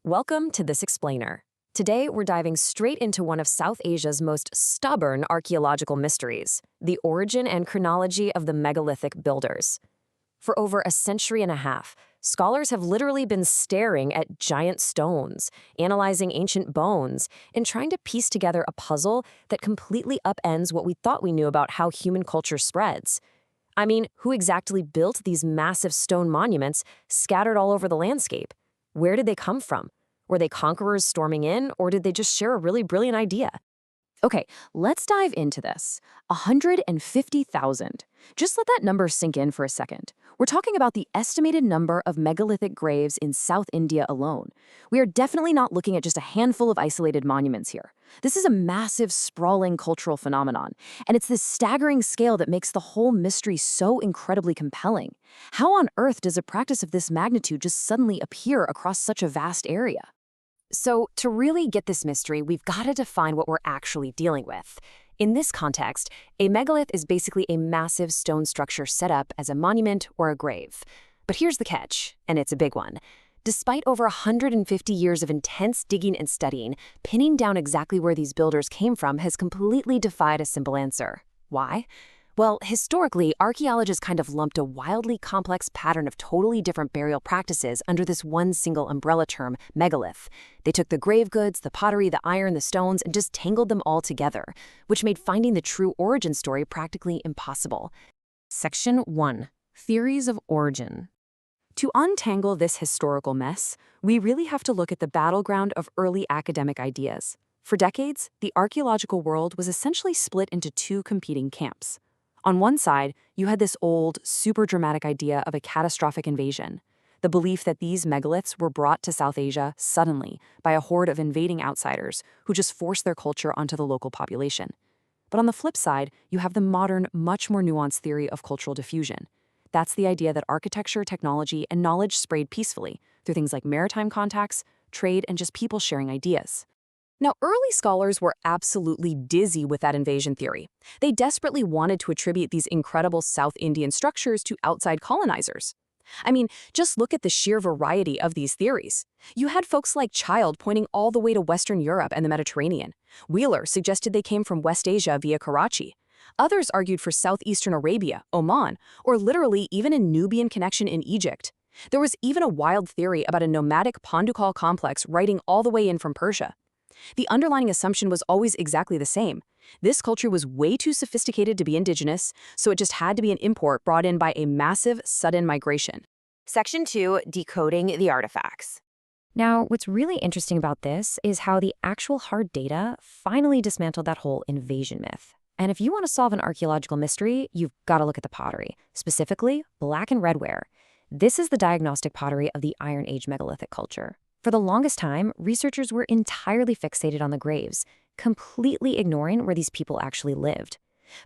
Welcome to This Explainer. Today, we're diving straight into one of South Asia's most stubborn archaeological mysteries, the origin and chronology of the megalithic builders. For over a century and a half, scholars have literally been staring at giant stones, analyzing ancient bones, and trying to piece together a puzzle that completely upends what we thought we knew about how human culture spreads. I mean, who exactly built these massive stone monuments scattered all over the landscape? Where did they come from? Were they conquerors storming in, or did they just share a really brilliant idea? Okay, let's dive into this. 150,000. Just let that number sink in for a second. We're talking about the estimated number of megalithic graves in South India alone. We are definitely not looking at just a handful of isolated monuments here. This is a massive, sprawling cultural phenomenon, and it's this staggering scale that makes the whole mystery so incredibly compelling. How on earth does a practice of this magnitude just suddenly appear across such a vast area? So, to really get this mystery, we've got to define what we're actually dealing with. In this context, a megalith is basically a massive stone structure set up as a monument or a grave. But here's the catch, and it's a big one. Despite over 150 years of intense digging and studying, pinning down exactly where these builders came from has completely defied a simple answer. Why? Well, historically, archaeologists kind of lumped a wildly complex pattern of totally different burial practices under this one single umbrella term, megalith. They took the grave goods, the pottery, the iron, the stones, and just tangled them all together, which made finding the true origin story practically impossible. Section 1. Theories of Origin. To untangle this historical mess, we really have to look at the battleground of early academic ideas. For decades, the archaeological world was essentially split into two competing camps. On one side, you had this old, super dramatic idea of a catastrophic invasion, the belief that these megaliths were brought to South Asia suddenly by a horde of invading outsiders who just forced their culture onto the local population. But on the flip side, you have the modern, much more nuanced theory of cultural diffusion. That's the idea that architecture, technology, and knowledge sprayed peacefully through things like maritime contacts, trade, and just people sharing ideas. Now, early scholars were absolutely dizzy with that invasion theory. They desperately wanted to attribute these incredible South Indian structures to outside colonizers. I mean, just look at the sheer variety of these theories. You had folks like Child pointing all the way to Western Europe and the Mediterranean. Wheeler suggested they came from West Asia via Karachi. Others argued for southeastern Arabia, Oman, or literally even a Nubian connection in Egypt. There was even a wild theory about a nomadic Pandukal complex riding all the way in from Persia. The underlying assumption was always exactly the same. This culture was way too sophisticated to be indigenous, so it just had to be an import brought in by a massive, sudden migration. Section 2. Decoding the artifacts. Now, what's really interesting about this is how the actual hard data finally dismantled that whole invasion myth. And if you want to solve an archaeological mystery, you've got to look at the pottery, specifically black and red ware. This is the diagnostic pottery of the Iron Age megalithic culture. For the longest time, researchers were entirely fixated on the graves, completely ignoring where these people actually lived.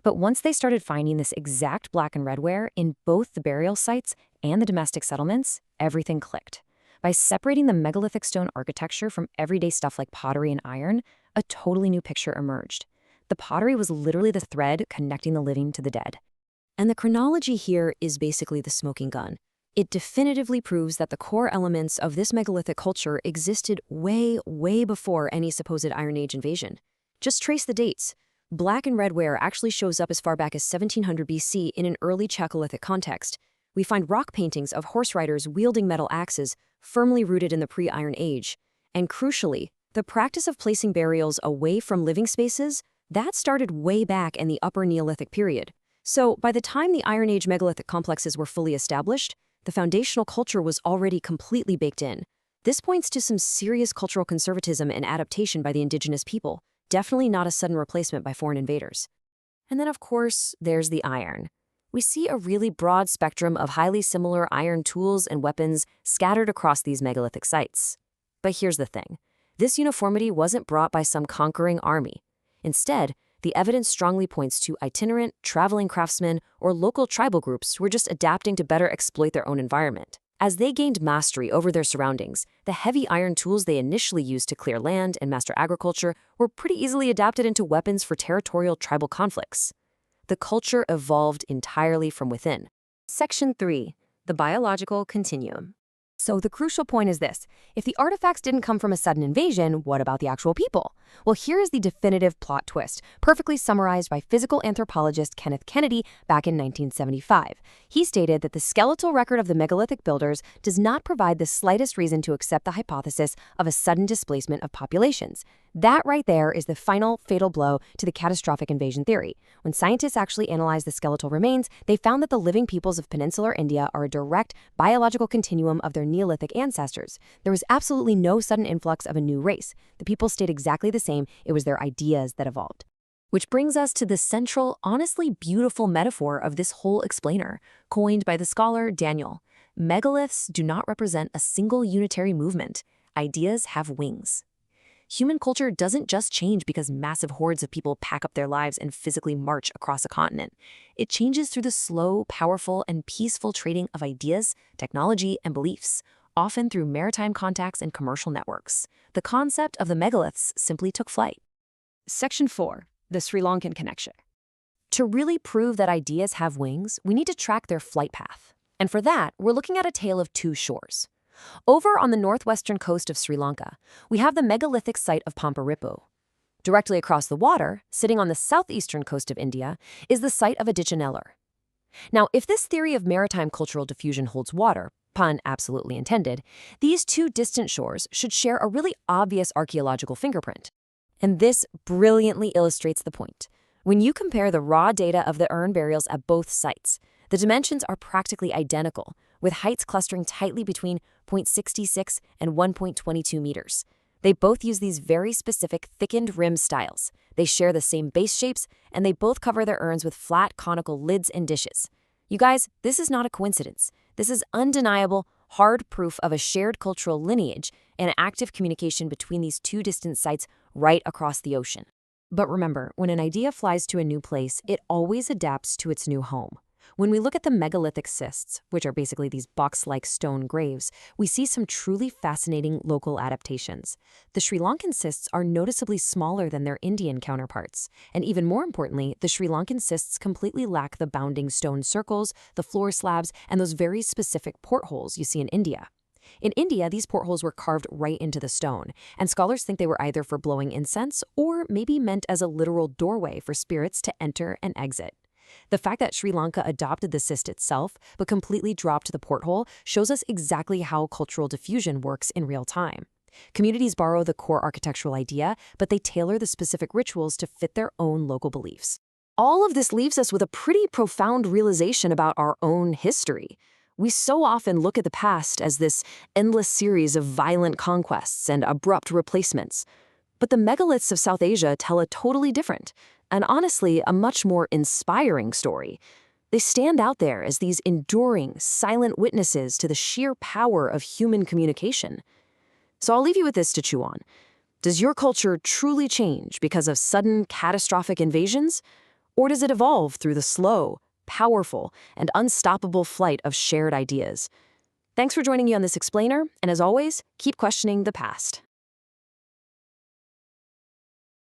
But once they started finding this exact black and red ware in both the burial sites and the domestic settlements, everything clicked. By separating the megalithic stone architecture from everyday stuff like pottery and iron, a totally new picture emerged. The pottery was literally the thread connecting the living to the dead. And the chronology here is basically the smoking gun. It definitively proves that the core elements of this megalithic culture existed way, way before any supposed Iron Age invasion. Just trace the dates. Black and red ware actually shows up as far back as 1700 BC in an early Chalcolithic context. We find rock paintings of horse riders wielding metal axes, firmly rooted in the pre-Iron Age. And crucially, the practice of placing burials away from living spaces, that started way back in the Upper Neolithic period. So, by the time the Iron Age megalithic complexes were fully established, the foundational culture was already completely baked in. This points to some serious cultural conservatism and adaptation by the indigenous people, definitely not a sudden replacement by foreign invaders. And then, of course, there's the iron. We see a really broad spectrum of highly similar iron tools and weapons scattered across these megalithic sites. But here's the thing. This uniformity wasn't brought by some conquering army. Instead, the evidence strongly points to itinerant, traveling craftsmen, or local tribal groups who were just adapting to better exploit their own environment. As they gained mastery over their surroundings, the heavy iron tools they initially used to clear land and master agriculture were pretty easily adapted into weapons for territorial tribal conflicts. The culture evolved entirely from within. Section 3. The Biological Continuum. So the crucial point is this. If the artifacts didn't come from a sudden invasion, what about the actual people? Well, here is the definitive plot twist, perfectly summarized by physical anthropologist Kenneth Kennedy back in 1975. He stated that the skeletal record of the megalithic builders does not provide the slightest reason to accept the hypothesis of a sudden displacement of populations. That right there is the final fatal blow to the catastrophic invasion theory. When scientists actually analyzed the skeletal remains, they found that the living peoples of peninsular India are a direct biological continuum of their Neolithic ancestors. There was absolutely no sudden influx of a new race. The people stayed exactly the same. It was their ideas that evolved. Which brings us to the central, honestly beautiful metaphor of this whole explainer, coined by the scholar Daniel. Megaliths do not represent a single unitary movement. Ideas have wings. Human culture doesn't just change because massive hordes of people pack up their lives and physically march across a continent. It changes through the slow, powerful, and peaceful trading of ideas, technology, and beliefs, often through maritime contacts and commercial networks. The concept of the megaliths simply took flight. Section 4. The Sri Lankan Connection. To really prove that ideas have wings, we need to track their flight path. And for that, we're looking at a tale of two shores. Over on the northwestern coast of Sri Lanka, we have the megalithic site of Pamparipu. Directly across the water, sitting on the southeastern coast of India, is the site of Adichanellur. Now, if this theory of maritime cultural diffusion holds water, pun absolutely intended, these two distant shores should share a really obvious archaeological fingerprint. And this brilliantly illustrates the point. When you compare the raw data of the urn burials at both sites, the dimensions are practically identical, with heights clustering tightly between 0.66 and 1.22 meters. They both use these very specific thickened rim styles. They share the same base shapes, and they both cover their urns with flat conical lids and dishes. You guys, this is not a coincidence. This is undeniable, hard proof of a shared cultural lineage and active communication between these two distant sites right across the ocean. But remember, when an idea flies to a new place, it always adapts to its new home. When we look at the megalithic cists, which are basically these box-like stone graves, we see some truly fascinating local adaptations. The Sri Lankan cists are noticeably smaller than their Indian counterparts. And even more importantly, the Sri Lankan cists completely lack the bounding stone circles, the floor slabs, and those very specific portholes you see in India. In India, these portholes were carved right into the stone, and scholars think they were either for blowing incense or maybe meant as a literal doorway for spirits to enter and exit. The fact that Sri Lanka adopted the cist itself, but completely dropped the porthole, shows us exactly how cultural diffusion works in real time. Communities borrow the core architectural idea, but they tailor the specific rituals to fit their own local beliefs. All of this leaves us with a pretty profound realization about our own history. We so often look at the past as this endless series of violent conquests and abrupt replacements. But the megaliths of South Asia tell a totally different, and honestly, a much more inspiring story. They stand out there as these enduring, silent witnesses to the sheer power of human communication. So I'll leave you with this to chew on. Does your culture truly change because of sudden, catastrophic invasions? Or does it evolve through the slow, powerful, and unstoppable flight of shared ideas? Thanks for joining me on this explainer, and as always, keep questioning the past.